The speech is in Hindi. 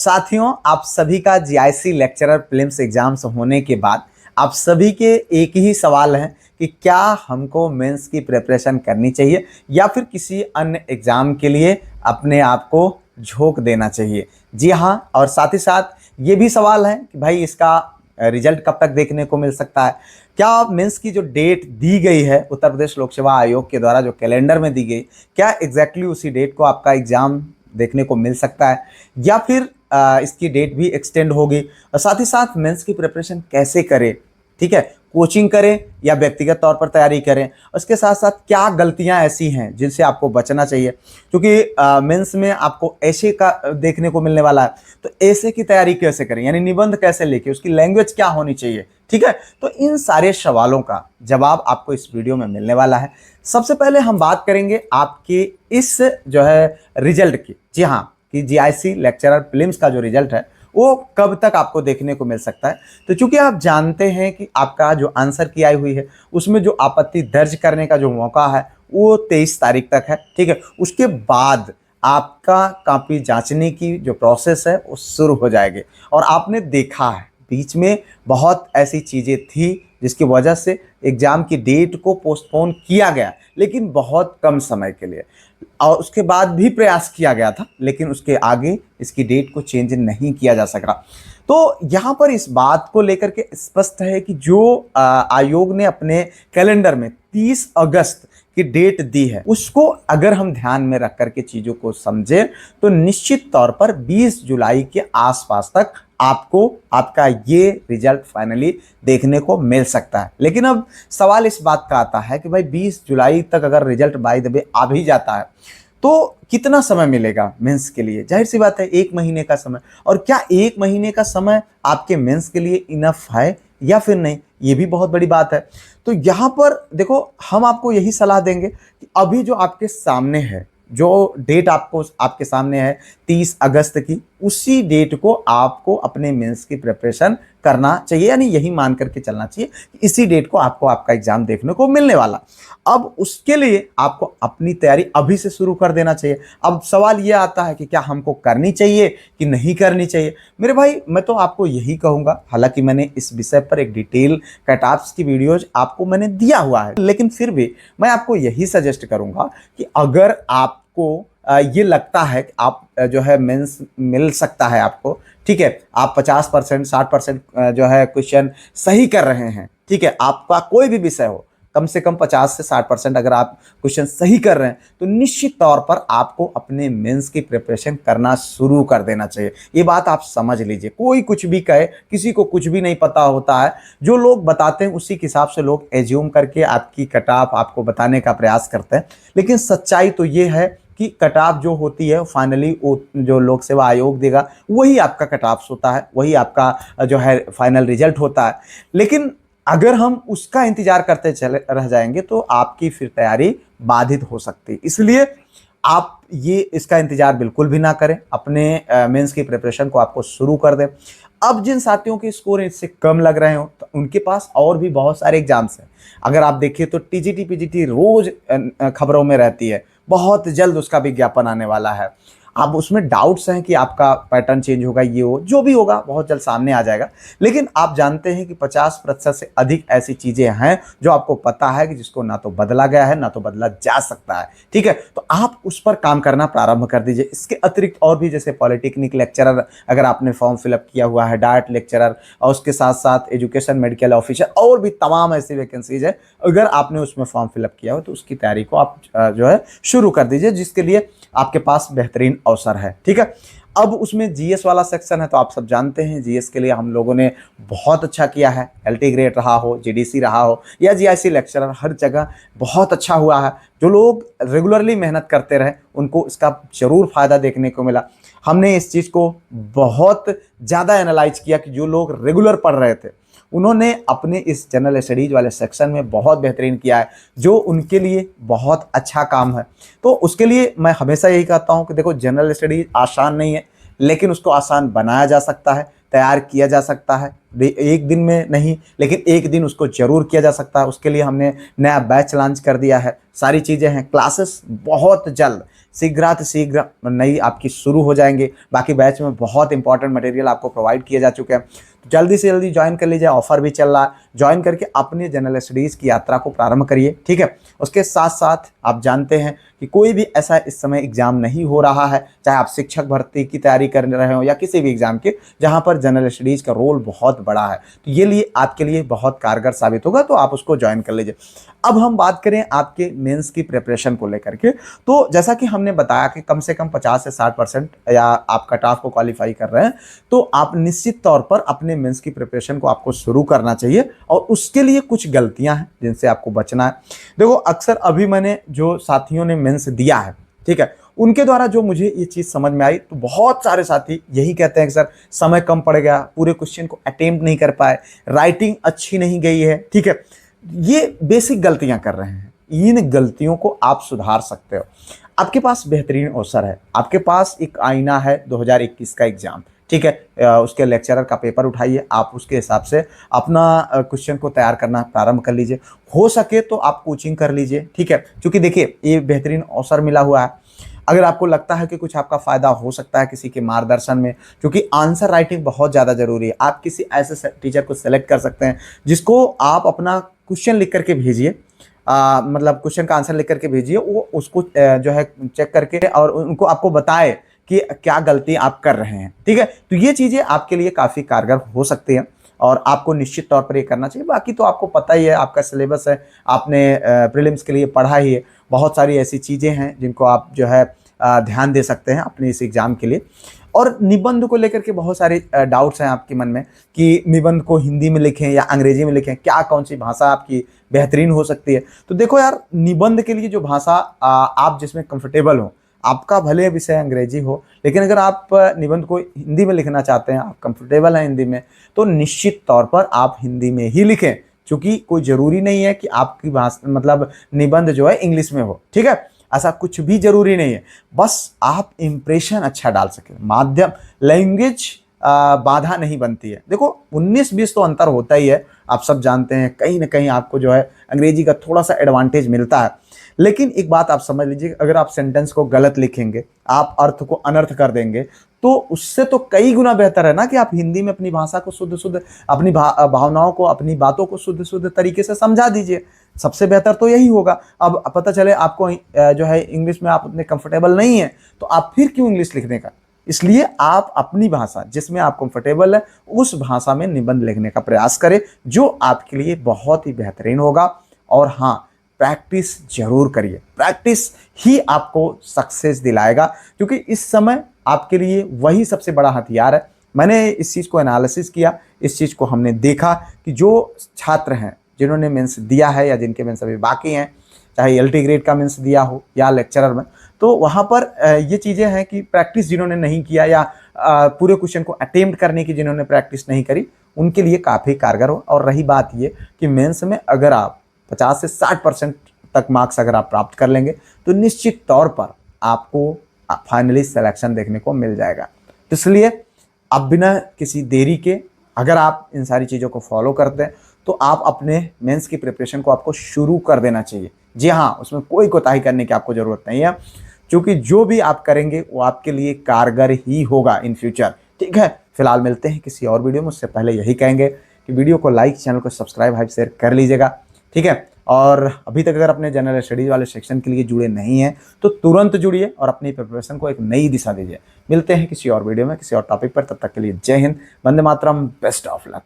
साथियों, आप सभी का जीआईसी लेक्चरर प्रीलिम्स एग्जाम्स होने के बाद आप सभी के एक ही सवाल है कि क्या हमको मेंस की प्रिपरेशन करनी चाहिए या फिर किसी अन्य एग्जाम के लिए अपने आप को झोंक देना चाहिए। जी हाँ, और साथ ही साथ ये भी सवाल है कि भाई इसका रिजल्ट कब तक देखने को मिल सकता है। क्या मेंस की जो डेट दी गई है उत्तर प्रदेश लोक सेवा आयोग के द्वारा जो कैलेंडर में दी गई, क्या एग्जैक्टली उसी डेट को आपका एग्जाम देखने को मिल सकता है या फिर इसकी डेट भी एक्सटेंड होगी। और साथ ही साथ मेंस की प्रिपरेशन कैसे करें, ठीक है, कोचिंग करें या व्यक्तिगत तौर पर तैयारी करें। उसके साथ साथ क्या गलतियां ऐसी हैं जिनसे आपको बचना चाहिए, क्योंकि मेंस में आपको ऐसे का देखने को मिलने वाला है। तो ऐसे की तैयारी कैसे करें, यानी निबंध कैसे लेके, उसकी लैंग्वेज क्या होनी चाहिए, ठीक है। तो इन सारे सवालों का जवाब आपको इस वीडियो में मिलने वाला है। सबसे पहले हम बात करेंगे आपके इस जो है रिजल्ट की। जी हाँ, कि जीआईसी लेक्चरर प्रीलिम्स का जो रिजल्ट है वो कब तक आपको देखने को मिल सकता है। तो चूंकि आप जानते हैं कि आपका जो आंसर की आई हुई है उसमें जो आपत्ति दर्ज करने का जो मौका है वो 23 तारीख तक है, ठीक है। उसके बाद आपका कॉपी जांचने की जो प्रोसेस है वो शुरू हो जाएगी। और आपने देखा है बीच में बहुत ऐसी चीज़ें थी जिसकी वजह से एग्ज़ाम की डेट को पोस्टपोन किया गया, लेकिन बहुत कम समय के लिए। और उसके बाद भी प्रयास किया गया था, लेकिन उसके आगे इसकी डेट को चेंज नहीं किया जा सका। तो यहाँ पर इस बात को लेकर के स्पष्ट है कि जो आयोग ने अपने कैलेंडर में 30 अगस्त की डेट दी है उसको अगर हम ध्यान में रख करके चीज़ों को समझें तो निश्चित तौर पर 20 जुलाई के आसपास तक आपको आपका ये रिजल्ट फाइनली देखने को मिल सकता है। लेकिन अब सवाल इस बात का आता है कि भाई 20 जुलाई तक अगर रिजल्ट बाय द वे आ भी जाता है तो कितना समय मिलेगा मेंस के लिए। जाहिर सी बात है 1 महीने का समय। और क्या 1 महीने का समय आपके मेंस के लिए इनफ है या फिर नहीं, ये भी बहुत बड़ी बात है। तो यहाँ पर देखो, हम आपको यही सलाह देंगे कि अभी जो आपके सामने है, जो डेट आपको आपके सामने है 30 अगस्त की, उसी डेट को आपको अपने मेंस की प्रिपरेशन करना चाहिए, यानी यही मान करके चलना चाहिए कि इसी डेट को आपको आपका एग्जाम देखने को मिलने वाला। अब उसके लिए आपको अपनी तैयारी अभी से शुरू कर देना चाहिए। अब सवाल ये आता है कि क्या हमको करनी चाहिए कि नहीं करनी चाहिए। मेरे भाई, मैं तो आपको यही कहूँगा, हालांकि मैंने इस विषय पर एक डिटेल कट-ऑफ्स की वीडियोज आपको मैंने दिया हुआ है, लेकिन फिर भी मैं आपको यही सजेस्ट करूँगा कि अगर आपको ये लगता है कि आप जो है मेंस मिल सकता है आपको, ठीक है, आप 50% 60% जो है क्वेश्चन सही कर रहे हैं, ठीक है, आपका कोई भी विषय हो, कम से कम 50 से 60% अगर आप क्वेश्चन सही कर रहे हैं तो निश्चित तौर पर आपको अपने मेंस की प्रिपरेशन करना शुरू कर देना चाहिए। ये बात आप समझ लीजिए। कोई कुछ भी कहे, किसी को कुछ भी नहीं पता होता है। जो लोग बताते हैं उसी के हिसाब से लोग एज्यूम करके आपकी कट ऑफ आपको बताने का प्रयास करते हैं, लेकिन सच्चाई तो ये है कि कट ऑफ जो होती है फाइनली वो जो लोक सेवा आयोग देगा वही आपका कट ऑफ होता है, वही आपका जो है फाइनल रिजल्ट होता है। लेकिन अगर हम उसका इंतजार करते चले रह जाएंगे तो आपकी फिर तैयारी बाधित हो सकती है। इसलिए आप ये इसका इंतजार बिल्कुल भी ना करें, अपने मेंस की प्रिपरेशन को आपको शुरू कर दें। अब जिन साथियों के स्कोर इससे कम लग रहे हो तो उनके पास और भी बहुत सारे एग्जाम्स हैं। अगर आप देखिए तो टीजीटी पीजीटी रोज खबरों में रहती है, बहुत जल्द उसका विज्ञापन आने वाला है। अब उसमें डाउट्स हैं कि आपका पैटर्न चेंज होगा, ये हो जो भी होगा बहुत जल्द सामने आ जाएगा। लेकिन आप जानते हैं कि 50% से अधिक ऐसी चीज़ें हैं जो आपको पता है कि जिसको ना तो बदला गया है ना तो बदला जा सकता है, ठीक है। तो आप उस पर काम करना प्रारंभ कर दीजिए। इसके अतिरिक्त और भी जैसे पॉलिटेक्निक लेक्चरर अगर आपने फॉर्म फिलअप किया हुआ है, डाइट लेक्चरर, और उसके साथ साथ एजुकेशन मेडिकल ऑफिसर, और भी तमाम ऐसी वैकेंसीज है, अगर आपने उसमें फॉर्म फिलअप किया हो तो उसकी तैयारी को आप जो है शुरू कर दीजिए, जिसके लिए आपके पास बेहतरीन अवसर है, ठीक है। अब उसमें जीएस वाला सेक्शन है, तो आप सब जानते हैं जीएस के लिए हम लोगों ने बहुत अच्छा किया है। एलटी ग्रेड रहा हो, जीडीसी रहा हो या जीआईसी लेक्चरर, हर जगह बहुत अच्छा हुआ है। जो लोग रेगुलरली मेहनत करते रहे उनको इसका जरूर फायदा देखने को मिला। हमने इस चीज़ को बहुत ज़्यादा एनालाइज किया कि जो लोग रेगुलर पढ़ रहे थे उन्होंने अपने इस जनरल स्टडीज वाले सेक्शन में बहुत बेहतरीन किया है, जो उनके लिए बहुत अच्छा काम है। तो उसके लिए मैं हमेशा यही कहता हूं कि देखो, जनरल स्टडीज आसान नहीं है, लेकिन उसको आसान बनाया जा सकता है, तैयार किया जा सकता है, एक दिन में नहीं, लेकिन एक दिन उसको जरूर किया जा सकता है। उसके लिए हमने नया बैच लॉन्च कर दिया है, सारी चीज़ें हैं। क्लासेस बहुत जल्द शीघ्राति शीघ्र नई आपकी शुरू हो जाएंगे। बाकी बैच में बहुत इंपॉर्टेंट मटेरियल आपको प्रोवाइड किए जा चुके हैं, तो जल्दी से जल्दी ज्वाइन कर लीजिए। ऑफर भी चल रहा है, ज्वाइन करके अपनी जनरल स्टडीज़ की यात्रा को प्रारंभ करिए, ठीक है। उसके साथ साथ आप जानते हैं कि कोई भी ऐसा इस समय एग्जाम नहीं हो रहा है, चाहे आप शिक्षक भर्ती की तैयारी कर रहे हो या किसी भी एग्जाम के, जहां पर जनरल स्टडीज़ का रोल बहुत बड़ा है। तो ये लिए आपके लिए बहुत कारगर साबित होगा, तो आप उसको ज्वाइन कर लीजिए। अब हम बात करें आपके मेंस की प्रिपरेशन को लेकर के, तो जैसा कि हमने बताया कि कम से कम 50 से 60% या आप कट ऑफ को क्वालिफाई कर रहे हैं, तो आप निश्चित तौर पर अपने मेंस की प्रिपरेशन को आपको शुरू करना चाहिए। और उसके लिए कुछ गलतियां हैं जिनसे आपको बचना है। देखो, अक्सर अभी मैंने जो साथियों ने मेंस दिया है, ठीक है, उनके द्वारा जो मुझे ये चीज़ समझ में आई, तो बहुत सारे साथी यही कहते हैं कि सर समय कम पड़ गया, पूरे क्वेश्चन को अटेम्प्ट नहीं कर पाए, राइटिंग अच्छी नहीं गई है, ठीक है। ये बेसिक गलतियां कर रहे हैं, इन गलतियों को आप सुधार सकते हो। आपके पास बेहतरीन अवसर है, आपके पास एक आईना है 2021 का एग्जाम, ठीक है। उसके लेक्चरर का पेपर उठाइए, आप उसके हिसाब से अपना क्वेश्चन को तैयार करना प्रारंभ कर लीजिए। हो सके तो आप कोचिंग कर लीजिए, ठीक है, क्योंकि देखिए ये बेहतरीन अवसर मिला हुआ है। अगर आपको लगता है कि कुछ आपका फायदा हो सकता है किसी के मार्गदर्शन में, क्योंकि आंसर राइटिंग बहुत ज़्यादा जरूरी है। आप किसी ऐसे टीचर को सेलेक्ट कर सकते हैं जिसको आप अपना क्वेश्चन लिख करके भेजिए, मतलब क्वेश्चन का आंसर लिख करके भेजिए, वो उसको जो है चेक करके और उनको आपको बताए कि क्या गलती आप कर रहे हैं, ठीक है। तो ये चीज़ें आपके लिए काफ़ी कारगर हो सकती हैं और आपको निश्चित तौर पर ये करना चाहिए। बाकी तो आपको पता ही है, आपका सिलेबस है, आपने प्रीलिम्स के लिए पढ़ा ही है। बहुत सारी ऐसी चीज़ें हैं जिनको आप जो है ध्यान दे सकते हैं अपने इस एग्ज़ाम के लिए। और निबंध को लेकर के बहुत सारे डाउट्स हैं आपके मन में कि निबंध को हिंदी में लिखें या अंग्रेजी में लिखें, क्या कौन सी भाषा आपकी बेहतरीन हो सकती है। तो देखो यार, निबंध के लिए जो भाषा आप जिसमें कंफर्टेबल हो, आपका भले विषय अंग्रेजी हो, लेकिन अगर आप निबंध को हिंदी में लिखना चाहते हैं, आप कंफर्टेबल हैं हिंदी में, तो निश्चित तौर पर आप हिंदी में ही लिखें। क्योंकि कोई ज़रूरी नहीं है कि आपकी भाषा मतलब निबंध जो है इंग्लिश में हो, ठीक है, ऐसा कुछ भी जरूरी नहीं है। बस आप इंप्रेशन अच्छा डाल सके, माध्यम लैंग्वेज बाधा नहीं बनती है। देखो 19-20 तो अंतर होता ही है, आप सब जानते हैं, कहीं ना कहीं आपको जो है अंग्रेजी का थोड़ा सा एडवांटेज मिलता है। लेकिन एक बात आप समझ लीजिए, अगर आप सेंटेंस को गलत लिखेंगे, आप अर्थ को अनर्थ कर देंगे, तो उससे तो कई गुना बेहतर है ना कि आप हिंदी में अपनी भाषा को शुद्ध शुद्ध, अपनी भावनाओं को, अपनी बातों को शुद्ध शुद्ध तरीके से समझा दीजिए। सबसे बेहतर तो यही होगा। अब पता चले आपको जो है इंग्लिश में आप उतने कंफर्टेबल नहीं है, तो आप फिर क्यों इंग्लिश लिखने का। इसलिए आप अपनी भाषा जिसमें आप कंफर्टेबल है, उस भाषा में निबंध लिखने का प्रयास करें, जो आपके लिए बहुत ही बेहतरीन होगा। और हाँ, प्रैक्टिस जरूर करिए, प्रैक्टिस ही आपको सक्सेस दिलाएगा, क्योंकि इस समय आपके लिए वही सबसे बड़ा हथियार है। मैंने इस चीज़ को एनालिसिस किया, इस चीज़ को हमने देखा कि जो छात्र हैं जिन्होंने मेंस दिया है या जिनके मेंस अभी बाकी हैं, चाहे LT ग्रेड का मेंस दिया हो या लेक्चरर में, तो वहाँ पर ये चीज़ें हैं कि प्रैक्टिस जिन्होंने नहीं किया या पूरे क्वेश्चन को अटेम्प्ट करने की जिन्होंने प्रैक्टिस नहीं करी, उनके लिए काफ़ी कारगर हो। और रही बात ये कि मेंस में अगर आप 50 से 60% तक मार्क्स अगर आप प्राप्त कर लेंगे, तो निश्चित तौर पर आपको फाइनली सिलेक्शन देखने को मिल जाएगा। तो इसलिए अब बिना किसी देरी के अगर आप इन सारी चीज़ों को फॉलो करते हैं, तो आप अपने मेंस की प्रिपरेशन को आपको शुरू कर देना चाहिए। जी हाँ, उसमें कोई कोताही करने की आपको ज़रूरत नहीं है, क्योंकि जो भी आप करेंगे वो आपके लिए कारगर ही होगा इन फ्यूचर, ठीक है। फिलहाल मिलते हैं किसी और वीडियो में, उससे पहले यही कहेंगे कि वीडियो को लाइक, चैनल को सब्सक्राइब, हाइप, शेयर कर लीजिएगा, ठीक है। और अभी तक अगर अपने जनरल स्टडीज़ वाले सेक्शन के लिए जुड़े नहीं हैं, तो तुरंत जुड़िए और अपनी प्रिपरेशन को एक नई दिशा दीजिए। मिलते हैं किसी और वीडियो में किसी और टॉपिक पर, तब तक के लिए जय Hind, Vande Mataram, best of luck.